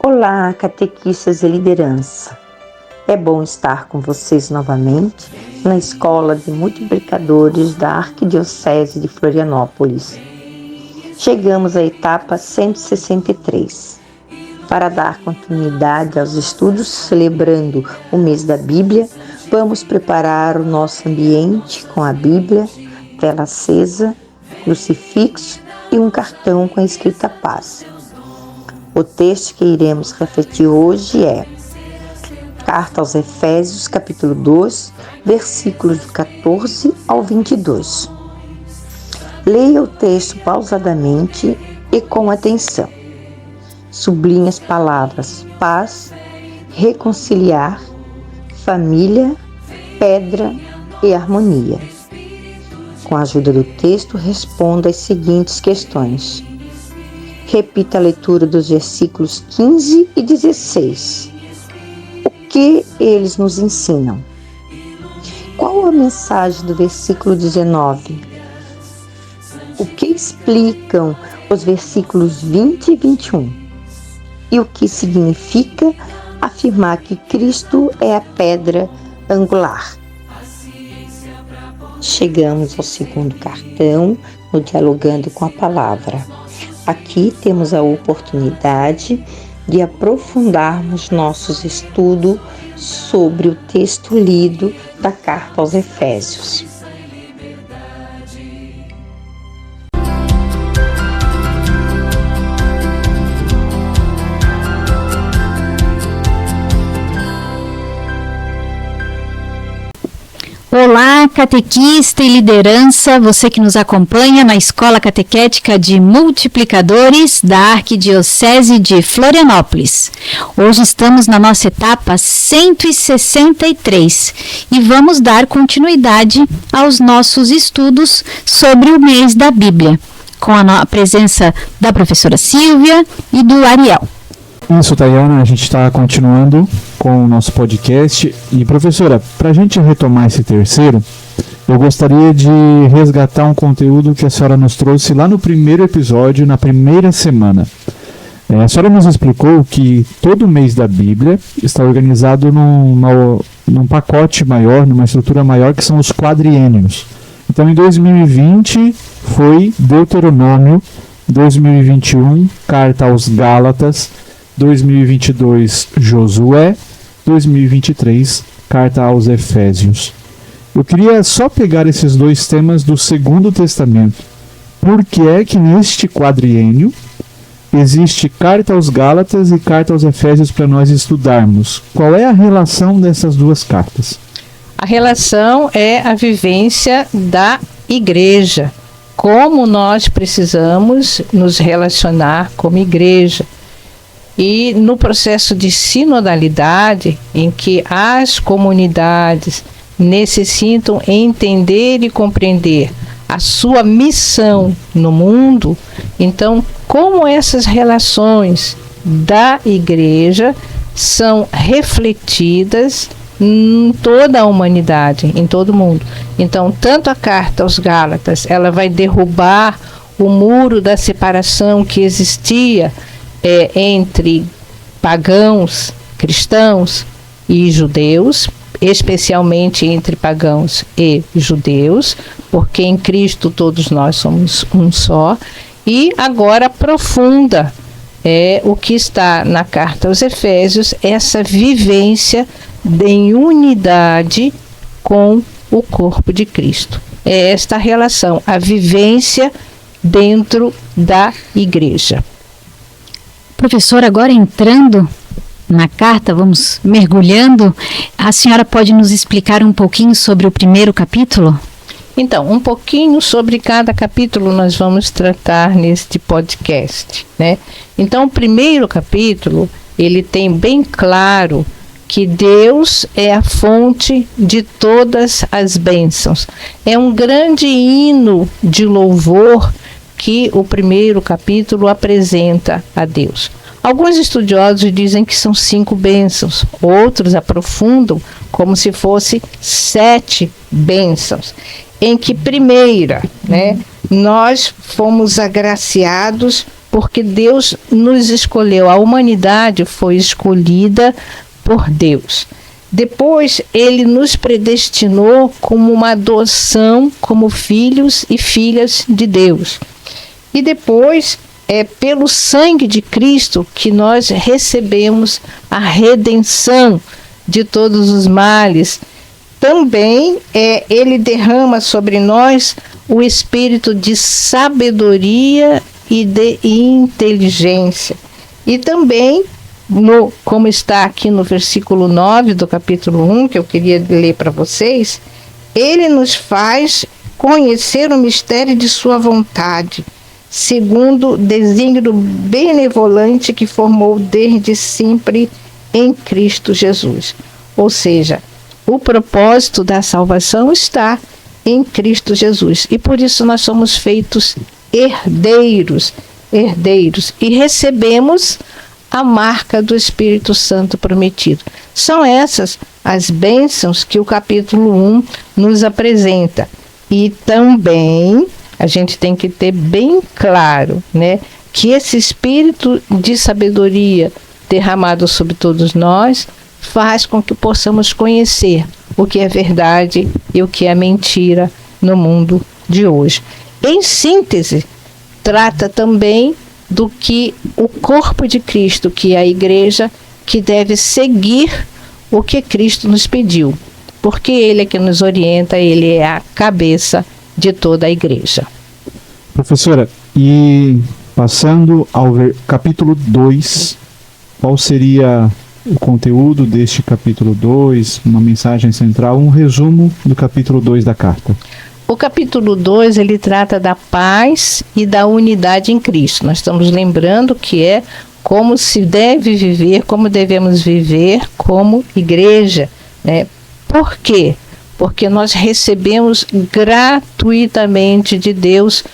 Olá, catequistas e liderança. É bom estar com vocês novamente na Escola de Multiplicadores da Arquidiocese de Florianópolis. Chegamos à etapa 163. Para dar continuidade aos estudos celebrando o mês da Bíblia, vamos preparar o nosso ambiente com a Bíblia, tela acesa, crucifixo e um cartão com a escrita paz. O texto que iremos refletir hoje é Carta aos Efésios, capítulo 2, versículos do 14 ao 22. Leia o texto pausadamente e com atenção. Sublinhe as palavras paz, reconciliar, família, pedra e harmonia. Com a ajuda do texto, responda as seguintes questões. Repita a leitura dos versículos 15 e 16. O que eles nos ensinam? Qual a mensagem do versículo 19? O que explicam os versículos 20 e 21? E o que significa afirmar que Cristo é a pedra angular? Chegamos ao segundo cartão, no Dialogando com a Palavra. Aqui temos a oportunidade de aprofundarmos nossos estudos sobre o texto lido da Carta aos Efésios. Olá, catequista e liderança, você que nos acompanha na Escola Catequética de Multiplicadores da Arquidiocese de Florianópolis. Hoje estamos na nossa etapa 163 e vamos dar continuidade aos nossos estudos sobre o mês da Bíblia, com a presença da professora Silvia e do Ariel. Isso, Tayana, a gente está continuando com o nosso podcast. E, professora, para a gente retomar esse terceiro, eu gostaria de resgatar um conteúdo que a senhora nos trouxe lá no primeiro episódio, na primeira semana. A senhora nos explicou que todo mês da Bíblia está organizado num pacote maior, numa estrutura maior, que são os quadriênios. Então, em 2020 foi Deuteronômio, 2021 Carta aos Gálatas, 2022 Josué, 2023 Carta aos Efésios. Eu queria só pegar esses dois temas do Segundo Testamento. Por que é que neste quadriênio existe Carta aos Gálatas e Carta aos Efésios para nós estudarmos? Qual é a relação dessas duas cartas? A relação é a vivência da igreja. Como nós precisamos nos relacionar como igreja. E no processo de sinodalidade, em que as comunidades necessitam entender e compreender a sua missão no mundo, então, como essas relações da igreja são refletidas em toda a humanidade, em todo o mundo. Então, tanto a Carta aos Gálatas, ela vai derrubar o muro da separação que existia entre pagãos, cristãos e judeus, especialmente entre pagãos e judeus, porque em Cristo todos nós somos um só, e agora aprofunda o que está na Carta aos Efésios, essa vivência em unidade com o corpo de Cristo. É esta relação, a vivência dentro da igreja. Professor, agora entrando na carta, vamos mergulhando, a senhora pode nos explicar um pouquinho sobre o primeiro capítulo? Então, um pouquinho sobre cada capítulo nós vamos tratar neste podcast, né? Então, o primeiro capítulo, ele tem bem claro que Deus é a fonte de todas as bênçãos. É um grande hino de louvor que o primeiro capítulo apresenta a Deus. Alguns estudiosos dizem que são 5 bênçãos, outros aprofundam como se fosse 7 bênçãos, em que primeira, nós fomos agraciados porque Deus nos escolheu, a humanidade foi escolhida por Deus. Depois, ele nos predestinou como uma adoção, como filhos e filhas de Deus. E depois, é pelo sangue de Cristo que nós recebemos a redenção de todos os males. Também ele derrama sobre nós o espírito de sabedoria e de inteligência. E também, como está aqui no versículo 9 do capítulo 1, que eu queria ler para vocês, ele nos faz conhecer o mistério de sua vontade, segundo o desígnio benevolente que formou desde sempre em Cristo Jesus. Ou seja, o propósito da salvação está em Cristo Jesus. E por isso nós somos feitos herdeiros, e recebemos a marca do Espírito Santo prometido. São essas as bênçãos que o capítulo 1 nos apresenta. E também a gente tem que ter bem claro, né, que esse espírito de sabedoria derramado sobre todos nós faz com que possamos conhecer o que é verdade e o que é mentira no mundo de hoje. Em síntese, trata também do que o corpo de Cristo, que é a igreja, que deve seguir o que Cristo nos pediu, porque ele é que nos orienta, ele é a cabeça de toda a igreja. Professora, e passando ao capítulo 2, qual seria o conteúdo deste capítulo 2, uma mensagem central, um resumo do capítulo 2 da carta? O capítulo 2, ele trata da paz e da unidade em Cristo. Nós estamos lembrando que é como se deve viver, como devemos viver como igreja, né? Por quê? Porque nós recebemos gratuitamente de Deus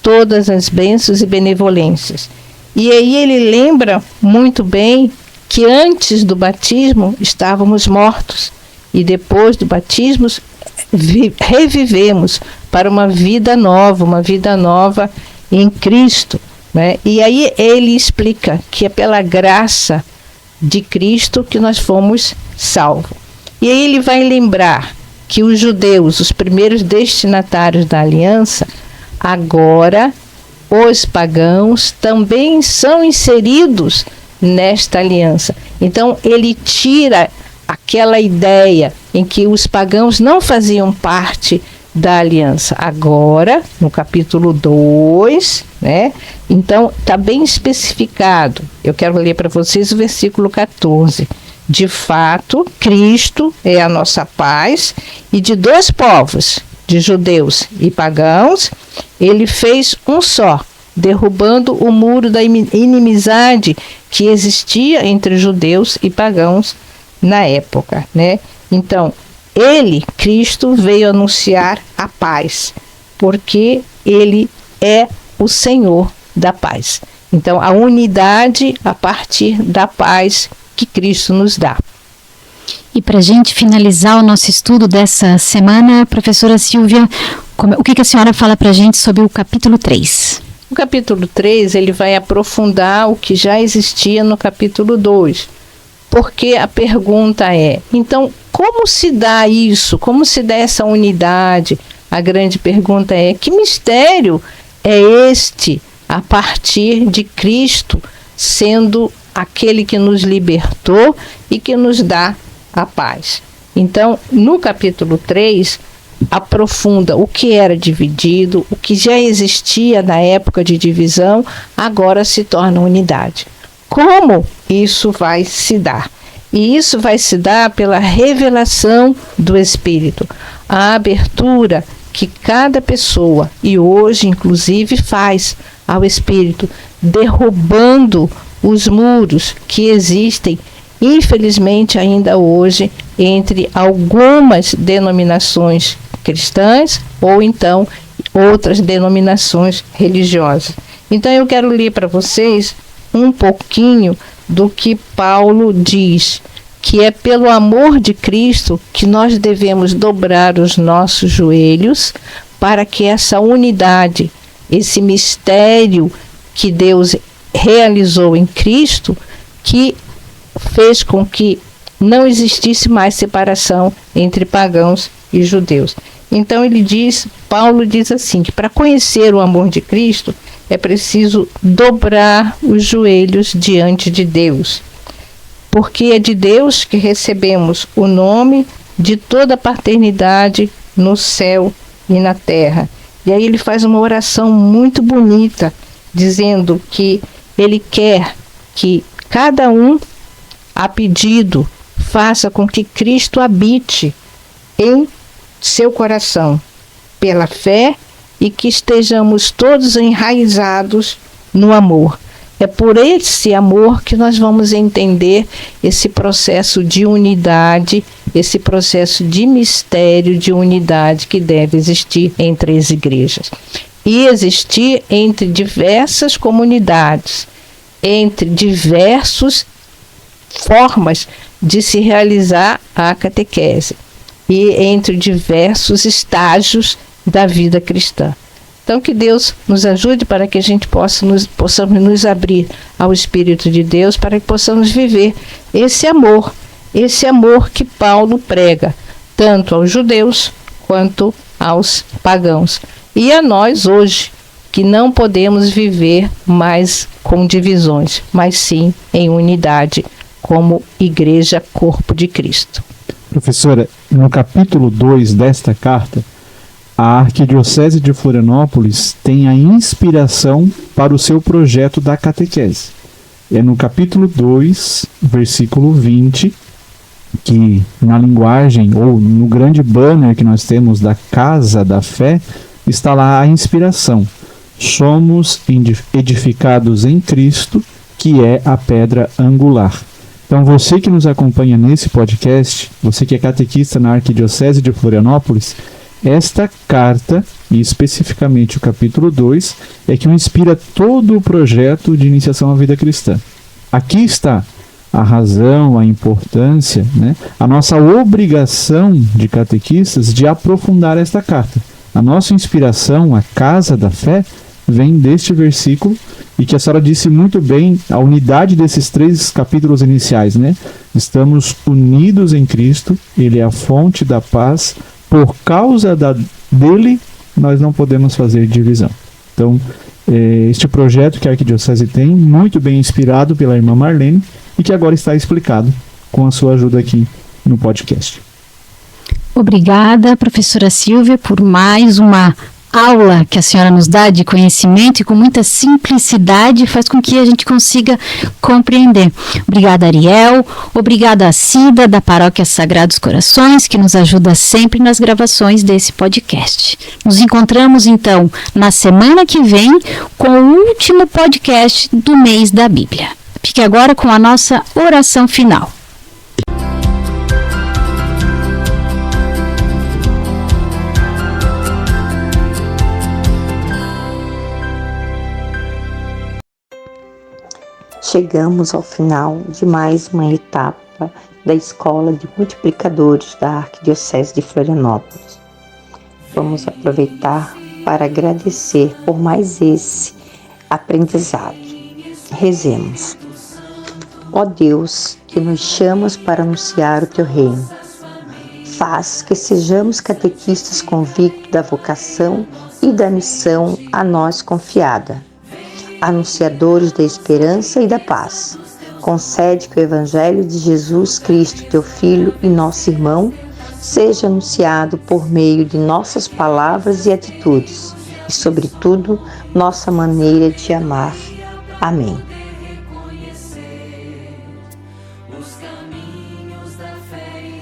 todas as bênçãos e benevolências. E aí ele lembra muito bem que antes do batismo estávamos mortos e depois do batismo revivemos para uma vida nova em Cristo, né? E aí ele explica que é pela graça de Cristo que nós fomos salvos. E aí ele vai lembrar que os judeus, os primeiros destinatários da aliança, agora os pagãos também são inseridos nesta aliança. Então ele tira aquela ideia em que os pagãos não faziam parte da aliança. Agora, no capítulo 2, né? Então está bem especificado. Eu quero ler para vocês o versículo 14. De fato, Cristo é a nossa paz, e de dois povos, de judeus e pagãos, ele fez um só, derrubando o muro da inimizade que existia entre judeus e pagãos na época, né? Então, ele, Cristo, veio anunciar a paz, porque ele é o Senhor da paz. Então, a unidade a partir da paz que Cristo nos dá. E para a gente finalizar o nosso estudo dessa semana, professora Silvia, o que a senhora fala para a gente sobre o capítulo 3? O capítulo 3, ele vai aprofundar o que já existia no capítulo 2. Porque a pergunta é, então, como se dá isso? Como se dá essa unidade? A grande pergunta é, que mistério é este a partir de Cristo sendo aquele que nos libertou e que nos dá a paz? Então, no capítulo 3, aprofunda o que era dividido, o que já existia na época de divisão, agora se torna unidade. Como isso vai se dar? E isso vai se dar pela revelação do Espírito, a abertura que cada pessoa, e hoje inclusive, faz ao Espírito, derrubando os muros que existem, infelizmente ainda hoje, entre algumas denominações cristãs ou então outras denominações religiosas. Então eu quero ler para vocês um pouquinho do que Paulo diz, que é pelo amor de Cristo que nós devemos dobrar os nossos joelhos para que essa unidade, esse mistério que Deus realizou em Cristo, que fez com que não existisse mais separação entre pagãos e judeus. Então Paulo diz assim, que para conhecer o amor de Cristo é preciso dobrar os joelhos diante de Deus, porque é de Deus que recebemos o nome de toda a paternidade no céu e na terra. E aí ele faz uma oração muito bonita, dizendo que ele quer que cada um, a pedido, faça com que Cristo habite em seu coração pela fé e que estejamos todos enraizados no amor. É por esse amor que nós vamos entender esse processo de unidade, esse processo de mistério de unidade que deve existir entre as igrejas. E existir entre diversas comunidades, entre diversas formas de se realizar a catequese e entre diversos estágios da vida cristã. Então, que Deus nos ajude para que a gente possamos nos abrir ao Espírito de Deus, para que possamos viver esse amor que Paulo prega, tanto aos judeus quanto aos pagãos. E a nós hoje, que não podemos viver mais com divisões, mas sim em unidade, como Igreja Corpo de Cristo. Professora, no capítulo 2 desta carta, a Arquidiocese de Florianópolis tem a inspiração para o seu projeto da catequese. É no capítulo 2, versículo 20, que na linguagem, ou no grande banner que nós temos da Casa da Fé, está lá a inspiração. Somos edificados em Cristo, que é a pedra angular. Então, você que nos acompanha nesse podcast, você que é catequista na Arquidiocese de Florianópolis, esta carta, e especificamente o capítulo 2, é que inspira todo o projeto de iniciação à vida cristã. Aqui está a razão, a importância, a nossa obrigação de catequistas de aprofundar esta carta. A nossa inspiração, a Casa da Fé, vem deste versículo, e que a senhora disse muito bem, a unidade desses 3 capítulos iniciais, Estamos unidos em Cristo, Ele é a fonte da paz, por causa dele, nós não podemos fazer divisão. Então, este projeto que a Arquidiocese tem, muito bem inspirado pela irmã Marlene, e que agora está explicado com a sua ajuda aqui no podcast. Obrigada, professora Silvia, por mais uma aula que a senhora nos dá de conhecimento e com muita simplicidade faz com que a gente consiga compreender. Obrigada, Ariel. Obrigada a Cida, da Paróquia Sagrados Corações, que nos ajuda sempre nas gravações desse podcast. Nos encontramos, então, na semana que vem com o último podcast do mês da Bíblia. Fique agora com a nossa oração final. Chegamos ao final de mais uma etapa da Escola de Multiplicadores da Arquidiocese de Florianópolis. Vamos aproveitar para agradecer por mais esse aprendizado. Rezemos. Ó Deus, que nos chamas para anunciar o Teu reino, faz que sejamos catequistas convictos da vocação e da missão a nós confiada, anunciadores da esperança e da paz. Concede que o Evangelho de Jesus Cristo, Teu Filho e nosso irmão, seja anunciado por meio de nossas palavras e atitudes, e, sobretudo, nossa maneira de amar. Amém. Os caminhos da fé